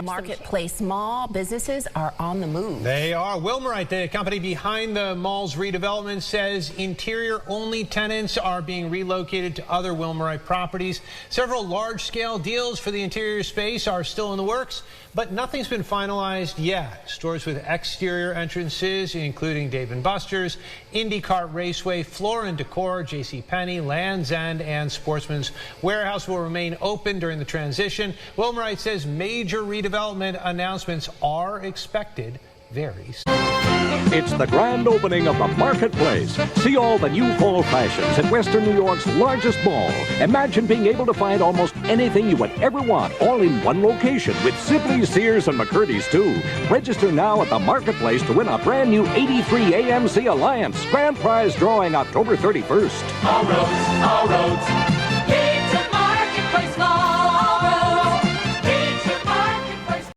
Marketplace Mall. Businesses are on the move. They are. Wilmerite, the company behind the mall's redevelopment, says interior-only tenants are being relocated to other Wilmerite properties. Several large-scale deals for the interior space are still in the works, but nothing's been finalized yet. Stores with exterior entrances, including Dave & Buster's, IndyCar Raceway, Floor & Decor, JCPenney, Land's End, and Sportsman's Warehouse will remain open during the transition. Wilmerite says major redevelopment announcements are expected very soon. It's the grand opening of the Marketplace. See all the new fall fashions at Western New York's largest mall. Imagine being able to find almost anything you would ever want, all in one location, with Sibley, Sears, and McCurdy's too. Register now at the Marketplace to win a brand new 83 AMC Alliance. Grand prize drawing October 31st. All roads lead to Marketplace Mall. All roads lead to Marketplace.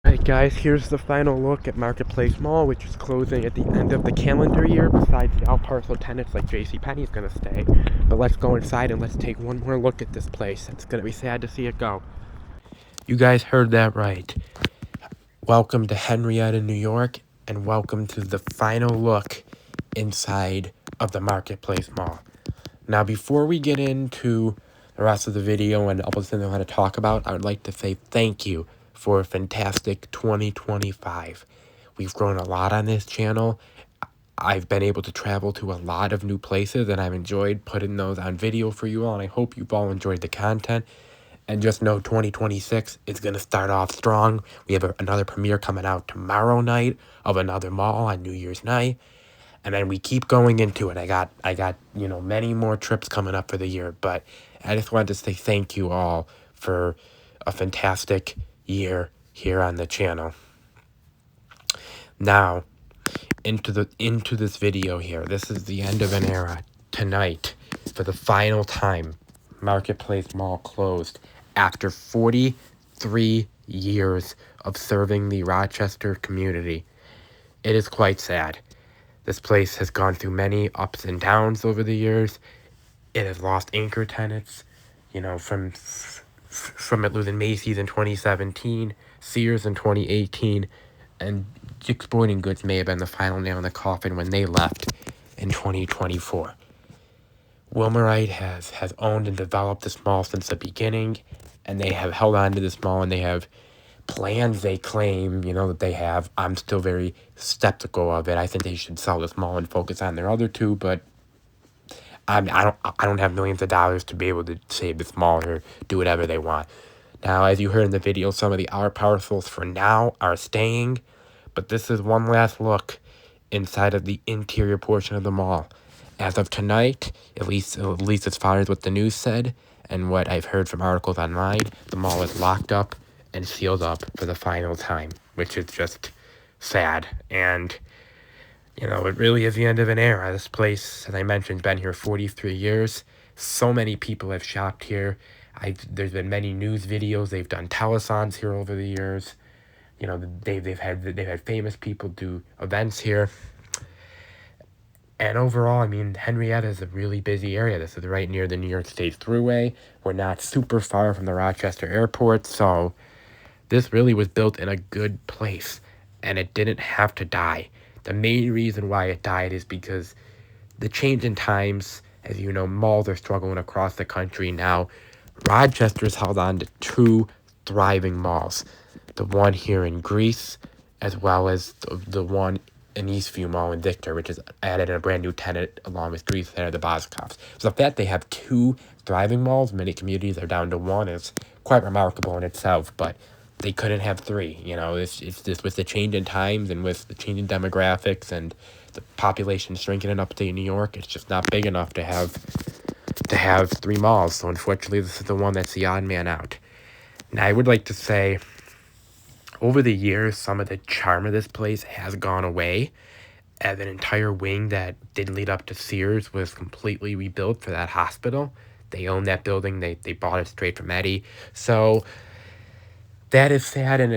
Alright guys, here's the final look at Marketplace Mall, which is closing at the end of the calendar year. Besides the out-parcel tenants like JCPenney is going to stay. But let's go inside and let's take one more look at this place. It's going to be sad to see it go. You guys heard that right. Welcome to Henrietta, New York, and welcome to the final look inside of the Marketplace Mall. Now, before we get into the rest of the video and all the things I want to talk about, I would like to say thank you for a fantastic 2025. We've grown a lot on this channel. I've been able to travel to a lot of new places, and I've enjoyed putting those on video for you all, and I hope you've all enjoyed the content. And just know 2026 is going to start off strong. We have another premiere coming out tomorrow night of another mall on New Year's night. And then we keep going into it. I got many more trips coming up for the year, but I just wanted to say thank you all for a fantastic year here on the channel. Now, into this video here. This is the end of an era. Tonight, for the final time, Marketplace Mall closed after 43 years of serving the Rochester community. It is quite sad. This place has gone through many ups and downs over the years. It has lost anchor tenants, from it losing Macy's in 2017, Sears in 2018, and Dick's Sporting Goods may have been the final nail in the coffin when they left in 2024. Wilmerite has owned and developed this mall since the beginning, and they have held on to this mall, and they have plans they claim, that they have. I'm still very skeptical of it. I think they should sell this mall and focus on their other two, but I don't have millions of dollars to be able to save this mall or do whatever they want. Now, as you heard in the video, some of the hour parcels for now are staying, but this is one last look inside of the interior portion of the mall. As of tonight, at least as far as what the news said and what I've heard from articles online, the mall is locked up and sealed up for the final time, which is just sad. And it really is the end of an era. This place, as I mentioned, been here 43 years. So many people have shopped here. There's been many news videos. They've done telethons here over the years. They've had famous people do events here. And overall, Henrietta is a really busy area. This is right near the New York State Thruway. We're not super far from the Rochester Airport, so this really was built in a good place, and it didn't have to die. The main reason why it died is because the change in times, as you know, malls are struggling across the country now. Rochester's held on to two thriving malls. The one here in Greece, as well as the one an Eastview Mall in Victor, which is added a brand new tenant along with Greece Center, the Boscovs. So the fact they have 2 thriving malls, many communities are down to 1, is quite remarkable in itself, but they couldn't have 3. You know, it's just with the change in times and with the change in demographics and the population shrinking in upstate New York, it's just not big enough to have 3 malls. So unfortunately, this is the one that's the odd man out. Now, I would like to say, over the years, some of the charm of this place has gone away, as an entire wing that did lead up to Sears was completely rebuilt for that hospital. They own that building. They bought it straight from Eddie. So that is sad in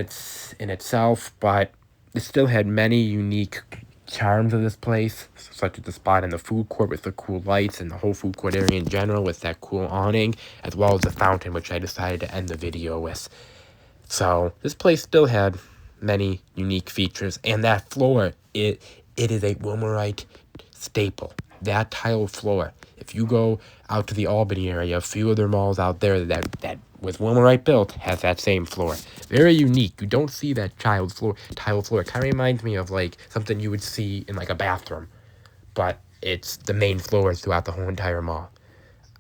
itself, but it still had many unique charms of this place, such as the spot in the food court with the cool lights and the whole food court area in general with that cool awning, as well as the fountain, which I decided to end the video with. So this place still had many unique features, and that floor, it is a Wilmerite staple. That tile floor. If you go out to the Albany area, a few other malls out there that with Wilmerite built has that same floor. Very unique. You don't see that tile floor. It kind of reminds me of like something you would see in like a bathroom, but it's the main floors throughout the whole entire mall.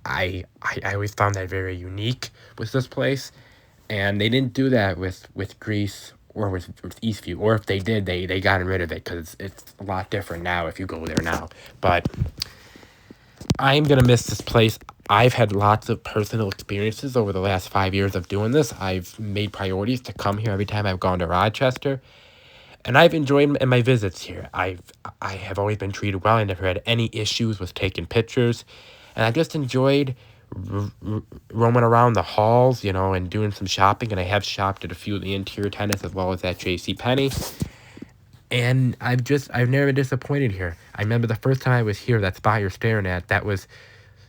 I always found that very unique with this place. And they didn't do that with Greece or with Eastview. Or if they did, they got rid of it because it's a lot different now if you go there now. But I'm going to miss this place. I've had lots of personal experiences over the last 5 years of doing this. I've made priorities to come here every time I've gone to Rochester. And I've enjoyed my visits here. I have always been treated well. I never had any issues with taking pictures. And I just enjoyed roaming around the halls, you know, and doing some shopping. And I have shopped at a few of the interior tenants as well as at JCPenney. And I've never been disappointed here. I remember the first time I was here, that spot you're staring at, that was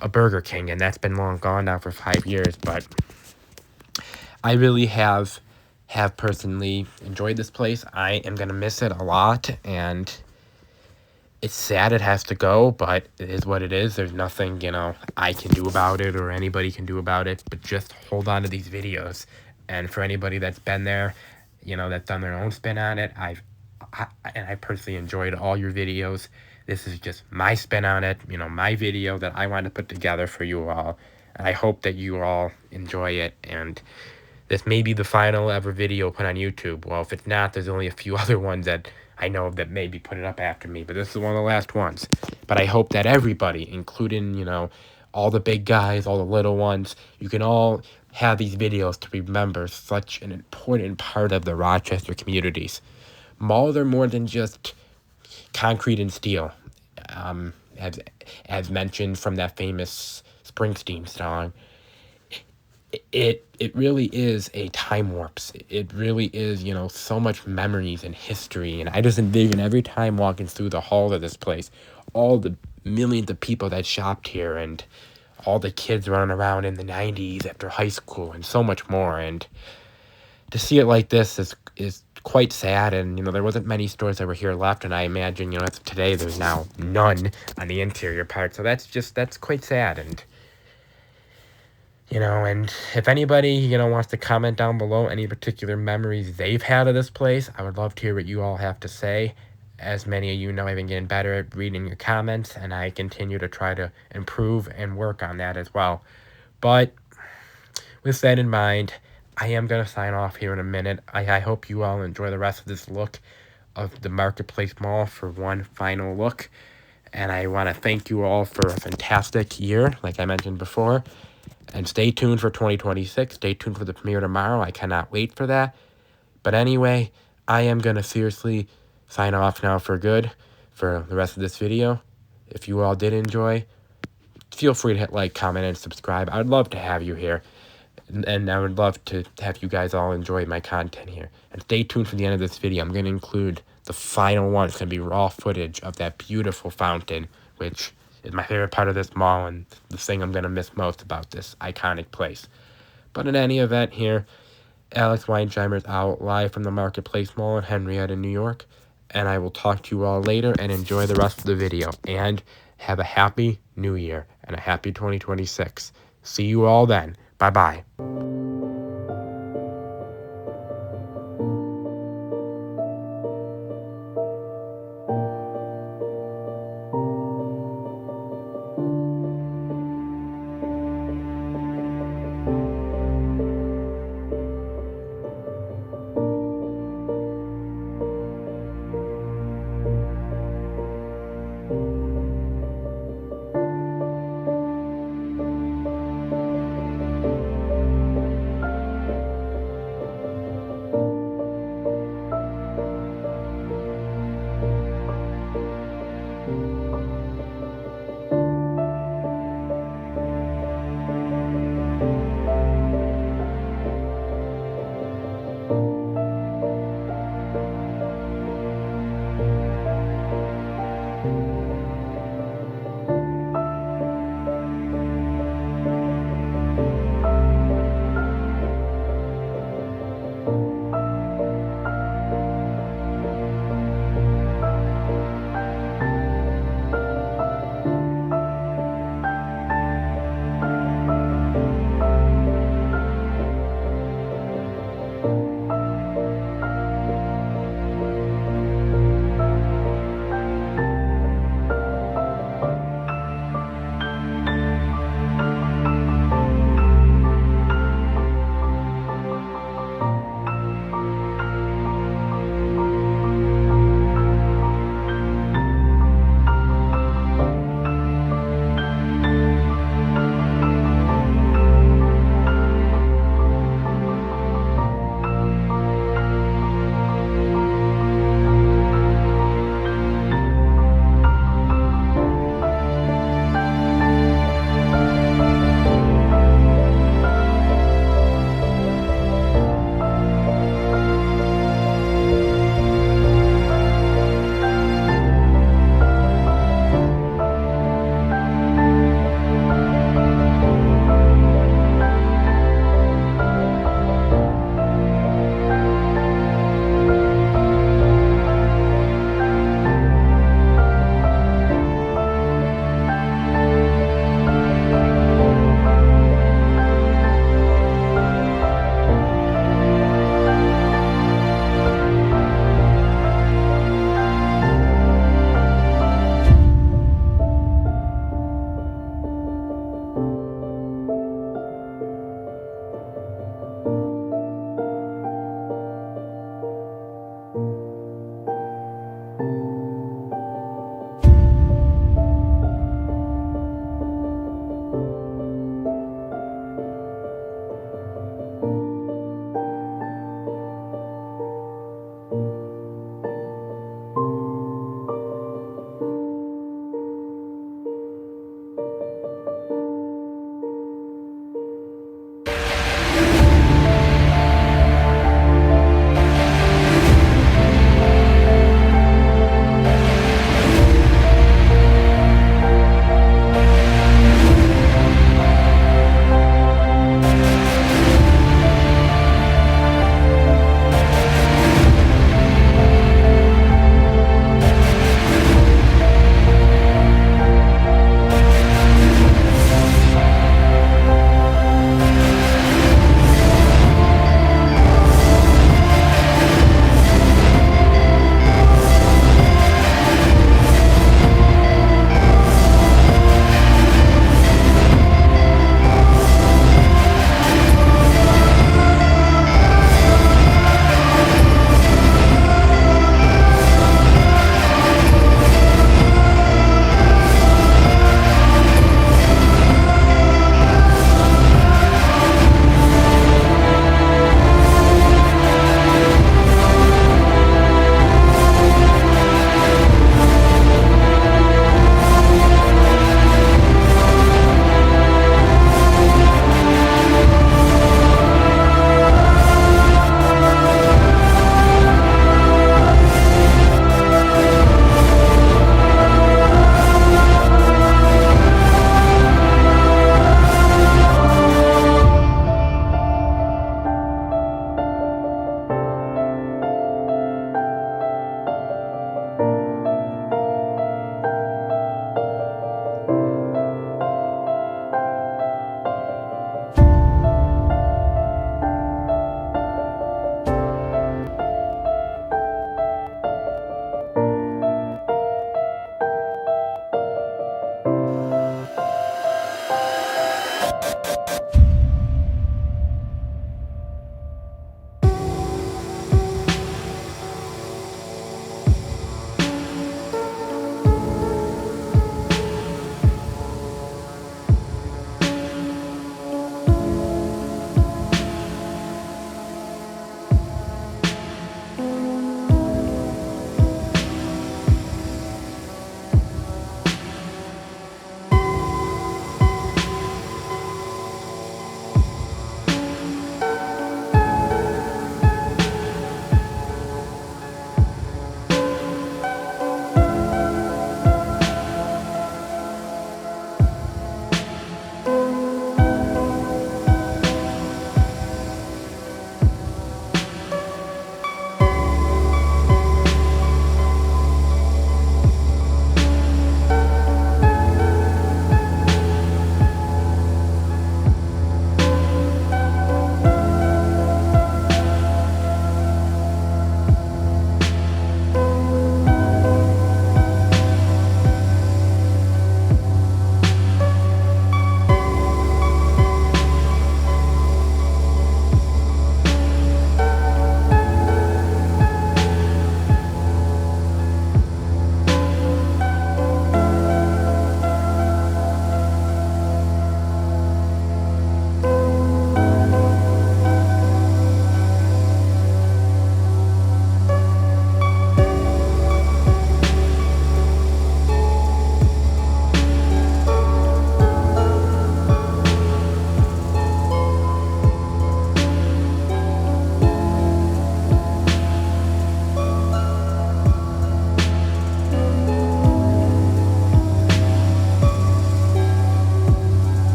a Burger King. And that's been long gone now for 5 years. But I really have personally enjoyed this place. I am going to miss it a lot. And it's sad it has to go, but it is what it is. There's nothing, you know, I can do about it or anybody can do about it, but just hold on to these videos. And for anybody that's been there, you know, that's done their own spin on it, I personally enjoyed all your videos. This is just my spin on it, you know, my video that I want to put together for you all. And I hope that you all enjoy it. And this may be the final ever video put on YouTube. Well, if it's not, there's only a few other ones that I know that maybe put it up after me, but this is one of the last ones. But I hope that everybody, including, you know, all the big guys, all the little ones, you can all have these videos to remember such an important part of the Rochester communities. Malls are more than just concrete and steel, as mentioned from that famous Springsteen song. It really is a time warp. It really is, you know, so much memories and history. And I just envision every time walking through the halls of this place, all the millions of people that shopped here and all the kids running around in the 90s after high school and so much more. And to see it like this is quite sad. And, you know, there wasn't many stores that were here left. And I imagine, you know, as of today, there's now none on the interior part. So that's quite sad. And, you know, and if anybody, you know, wants to comment down below any particular memories they've had of this place, I would love to hear what you all have to say. As many of you know, I've been getting better at reading your comments, and I continue to try to improve and work on that as well. But with that in mind, I am going to sign off here in a minute. I hope you all enjoy the rest of this look of the Marketplace Mall for one final look. And I want to thank you all for a fantastic year, like I mentioned before. And stay tuned for 2026. Stay tuned for the premiere tomorrow. I cannot wait for that. But anyway, I am going to seriously sign off now for good for the rest of this video. If you all did enjoy, feel free to hit like, comment, and subscribe. I would love to have you here. And I would love to have you guys all enjoy my content here. And stay tuned for the end of this video. I'm going to include the final one. It's going to be raw footage of that beautiful fountain, which is my favorite part of this mall and the thing I'm going to miss most about this iconic place. But in any event here, Alex Weinsheimer is out live from the Marketplace Mall in Henrietta, New York. And I will talk to you all later and enjoy the rest of the video. And have a happy new year and a happy 2026. See you all then. Bye-bye.